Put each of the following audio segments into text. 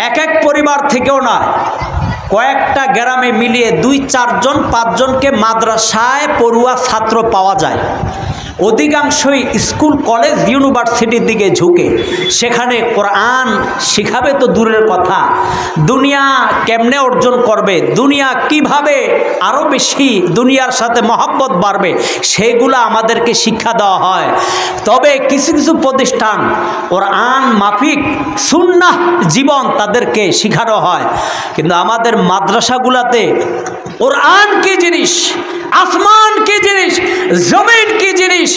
এক এক পরিবার থেকেও না, কয়েকটা গ্রামে মিলিয়ে 2-4 জন 5 জনকে মাদ্রাসায় পড়ুয়া ছাত্র পাওয়া যায়। অধিকাংশই স্কুল কলেজ ইউনিভার্সিটির দিকে ঝুঁকে, সেখানে কোরআন শিখাবে তো দূরের কথা, দুনিয়া কেমনে অর্জন করবে, দুনিয়া কিভাবে আরও বেশি দুনিয়ার সাথে মহব্বত বাড়বে, সেগুলো আমাদেরকে শিক্ষা দেওয়া হয়। তবে কিছু কিছু প্রতিষ্ঠান কোরআন মাফিক সুন্নাহ জীবন তাদেরকে শিখানো হয়। কিন্তু আমাদের মাদ্রাসাগুলোতে কোরআন কি জিনিস, আসমান কি জিনিস, জমিন কি জিনিস,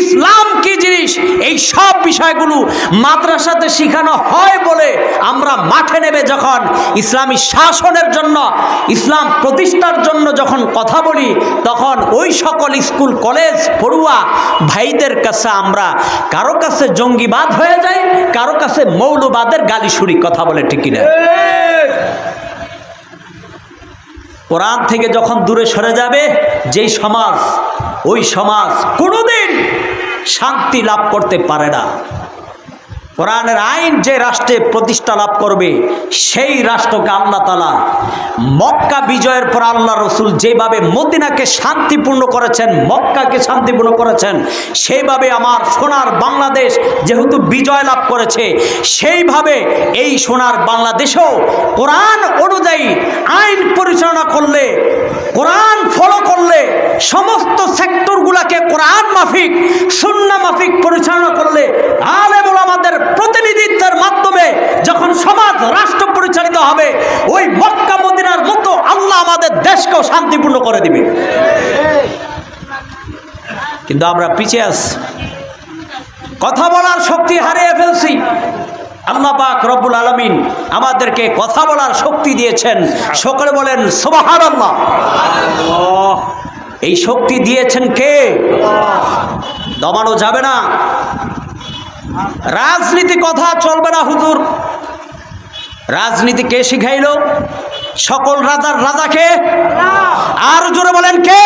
ইসলাম কি জিনিস, এই সব বিষয়গুলো মাদ্রাসাতে শেখানো হয় বলে আমরা মাঠে নেমে যখন ইসলামী শাসনের জন্য, ইসলাম প্রতিষ্ঠার জন্য যখন কথা বলি, তখন ওই সকল স্কুল কলেজ পড়ুয়া ভাইদের কাছে আমরা কারো কাছে জঙ্গিবাদ হয়ে যাই, কারো কাছে মৌলবাদের গালি শুনি। কথা বলে ঠিক কিনা? কোরআন থেকে যখন দূরে সরে যাবে যেই সমাজ, ওই সমাজ কোনোদিন শান্তি লাভ করতে পারে না। কোরআনের আইন যে রাষ্ট্রে প্রতিষ্ঠা লাভ করবে, সেই রাষ্ট্রকে আল্লাহ তাআলা মক্কা বিজয়ের পর আল্লাহ রসুল যেভাবে মদিনাকে শান্তিপূর্ণ করেছেন, মক্কাকে শান্তিপূর্ণ করেছেন, সেইভাবে আমার সোনার বাংলাদেশ যেহেতু বিজয় লাভ করেছে, সেইভাবে এই সোনার বাংলাদেশেও কোরআন অনুযায়ী আইন পরিচালনা করলে, কোরআন ফলো করলে, সমস্ত সেক্টরগুলোকে কোরআন মাফিক সুন্নাহ মাফিক পরিচালনা করলে, আলেম ওলামাদের প্রতিনিধিত্বের মাধ্যমে যখন সমাজ রাষ্ট্র পরিচালিত হবে, ওই মক্কা মদিনার মতো আল্লাহ আমাদের দেশকেও শান্তিপূর্ণ করে দিবে। কিন্তু আমরা পিছিয়ে আছি, কথা বলার শক্তি হারিয়ে ফেলছি। আল্লাহ পাক রব্বুল আলামিন আমাদেরকে কথা বলার শক্তি দিয়েছেন, সকলে বলেন সুবহানাল্লাহ। এই শক্তি দিয়েছেন কে? দমানো যাবে না। রাজনীতি কথা চলবে না হুজুর। রাজনীতি কে শিখাইল? সকল রাজার রাজাকে, আর জোরে বলেন কে?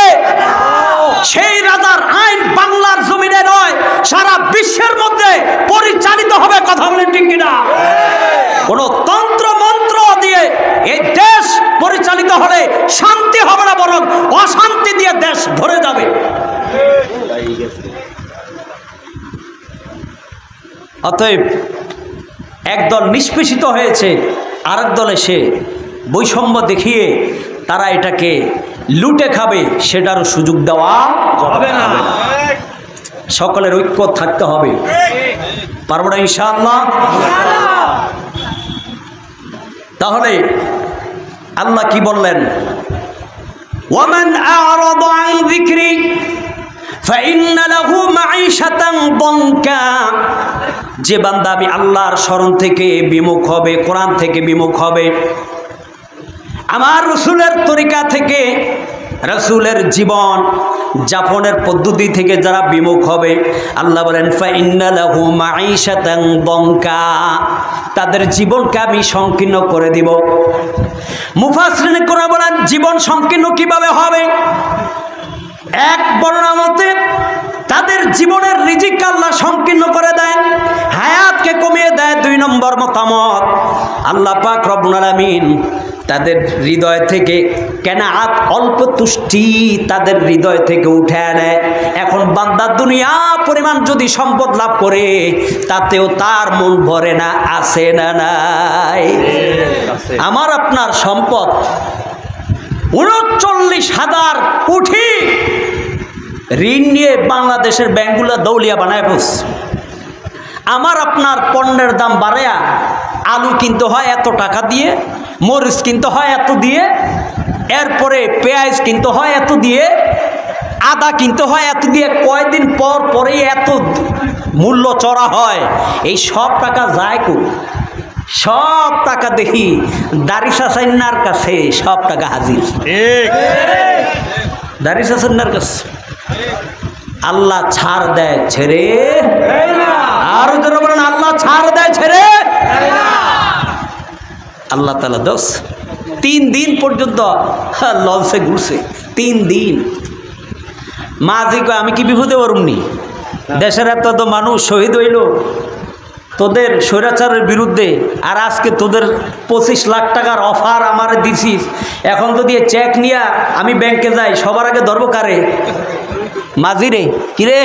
সেই রাজার আইন বাংলার জমিনে নয়, সারা বিশ্বের মধ্যে পরিচালিত হবে। কথা বলেন ঠিক কিনা? কোন তন্ত্র মন্ত্র দিয়ে এই দেশ পরিচালিত হলে শান্তি হবে না, বরং অশান্তি দিয়ে দেশ ভরে যাবে। অতএব একদল নিষ্পেষিত হয়েছে, আরেক দল এসে বৈষম্য দেখিয়ে তারা এটাকে লুটে খাবে, সেটারও সুযোগ দেওয়া যাবে না। সকলের ঐক্য থাকতে হবে। পারবো না ইনশাআল্লাহ? তাহলে আল্লাহ কি বললেন? ওয়ামান আ'রাদা আন যিকরি ফাইন্না লাহু মাঈশাতান দানকা। যে বান্দা আমি আল্লাহর স্মরণ থেকে বিমুখ হবে, কোরআন থেকে বিমুখ হবে, আমার রসুলের তরিকা থেকে, রসুলের জীবন যাপনের পদ্ধতি থেকে যারা বিমুখ হবে, আল্লাহ বলেন ফাইন্না লাহু মাঈশাতান দানকা, তাদের জীবনকে আমি সংকীর্ণ করে দিব। মুফাসসিরিন কোরআন বলেন জীবন সংকীর্ণ কিভাবে হবে? এক বর্ণনা মতে তাদের জীবনের রিজিক আল্লাহ সংকীর্ণ করে দেয়, হায়াতকে কমিয়ে দেয়। 2 নম্বর মতামত, আল্লাহ পাক রব্বুল আলামিন তাদের হৃদয় থেকে কেনাআত, অল্প তুষ্টি তাদের হৃদয় থেকে উঠে আনে। এখন বান্দা দুনিয়া পরিমাণ যদি সম্পদ লাভ করে, তাতেও তার মন ভরে না। আছে না নাই? আমার আপনার সম্পদ 39,000 কোটি ঋণ নিয়ে বাংলাদেশের ব্যাংকগুলো দৌলিয়া বানায় ফেলছে। আমার আপনার পণ্যের দাম বাড়ায়া, আলু কিনতে হয় এত টাকা দিয়ে, মরিচ কিনতে হয় এত দিয়ে, এরপরে পেঁয়াজ কিনতে হয় এত দিয়ে, আদা কিনতে হয় এত দিয়ে, কয়দিন পর পরেই এত মূল্য চড়া হয়। এই সব টাকা যায় কো? সব টাকা দেখি দাড়ি চাচাইনার কাছে সব টাকা হাজির। দাড়ি চাচাইনার কাছে আল্লাহ ছাড় দেয় ছেড়ে, আর যারা বলেন আল্লাহ ছাড় দেয় ছেড়ে, আল্লাহ তাআলা দোষ 3 দিন পর্যন্ত লঞ্চে ঘুরছে। 3 দিন মাঝি কয় আমি কি বিপদে পড়ুমনি? দেশের এত মানুষ শহীদ হইল, তোদের স্বৈরাচারের বিরুদ্ধে, আর আজকে তোদের 25 লাখ টাকার অফার আমারে দিছিস, এখন যদি চেক নিয়ে আমি ব্যাংকে যাই সবার আগে ধরবো কারে? মাঝিরে। কিরে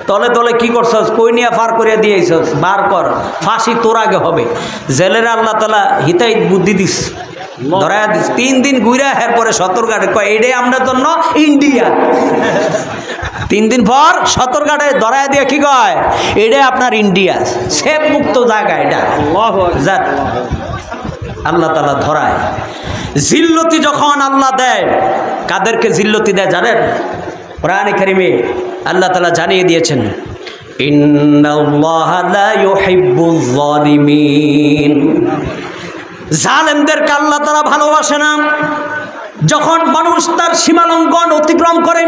তলে তলে কি করছস? কই নিয়ে ফার করে দিয়েছস, বার কর, ফাঁসি তোর আগে হবে। জেলের আল্লাহ তাআলা হিতাই বুদ্ধি দিস, ধরায়া দিস। 3 দিন ঘুরা হের পরে সতর্কঘাটে কয় এটাই আমরা জন্য ইন্ডিয়া। 3 দিন পর সতর্কঘাটে ধরায়া দিয়ে কি কয় এটাই আপনার ইন্ডিয়া, সেফ মুক্ত জায়গা এটা। আল্লাহ তাআলা ধরায়। জিল্লতি যখন আল্লাহ দেয়, কাদেরকে জিল্লতি দেয় জানেন? কোরআনে কারিমে আল্লাহ তাআলা জানিয়ে দিয়েছেন, ইন্নাল্লাহা লা ইউহিব্বুয যালিমিন। জালেমদেরকে আল্লাহ তাআলা ভালোবাসে না। যখন মানুষ তার সীমালঙ্ঘন অতিক্রম করে,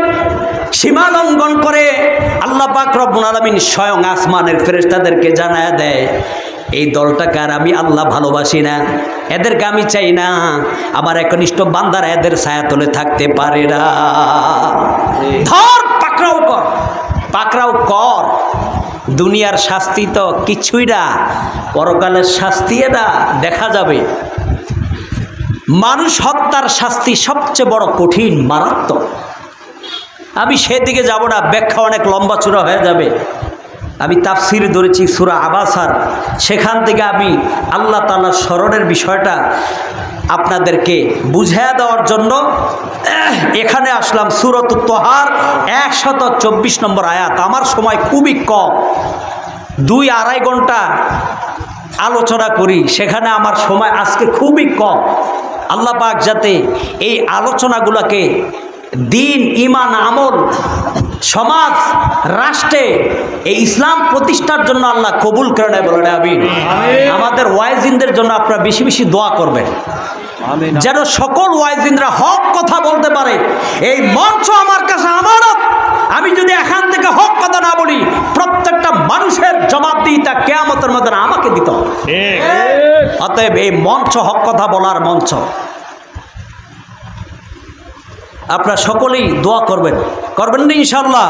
সীমালঙ্ঘন করে, আল্লাহ পাক রব্বুল আলামিন স্বয়ং আসমানের ফেরেশতাদেরকে জানায় দেয়, এই দলটাকে আর আমি আল্লাহ ভালোবাসি না, এদেরকে আমি চাই না, আমার একনিষ্ঠ বান্দারা এদের ছায়াতলে থাকতে পারে না। ধর, পাকড়াও কর, পাকড়াও কর। দুনিয়ার শাস্তি তো কিছুই না, পরকালের শাস্তি এটা দেখা যাবে। মানুষ হত্যার শাস্তি সবচেয়ে বড় কঠিন, মারাত্মক। আমি সেদিকে যাব না, ব্যাখ্যা অনেক লম্বা চূড়া হয়ে যাবে। আমি তাফসির ধরেছি সূরা আবাসার, সেখান থেকে আমি আল্লাহ তাআলার স্মরণের বিষয়টা আপনাদেরকে বুঝিয়ে দেওয়ার জন্য এখানে আসলাম। সূরাতুত তাহার 124 নম্বর আয়াত। আমার সময় খুবই কম, 2-2.5 ঘন্টা আলোচনা করি, সেখানে আমার সময় আজকে খুবই কম। আল্লাহ পাক যাতে এই আলোচনাগুলোকে দিন, ঈমান, আমল, সমাজ, রাষ্ট্রে এই ইসলাম প্রতিষ্ঠার জন্য আল্লাহ কবুল করে নেয়, বলেন আমিন। আমাদের ওয়াইজিনদের জন্য আপনারা বেশি বেশি দোয়া করবেন, যেন সকল ওয়াইজিনরা হক কথা বলতে পারে। এই মঞ্চ আমার কাছে আমানত। আমি যদি এখান থেকে হক কথা না বলি, প্রত্যেকটা মানুষের জবাবদিহিতা কিয়ামতের মধ্যে আমাকে দিতে হবে। অতএব এই মঞ্চ হক কথা বলার মঞ্চ। আপনারা সকলেই দোয়া করবেন, করবেন না ইনশাআল্লাহ?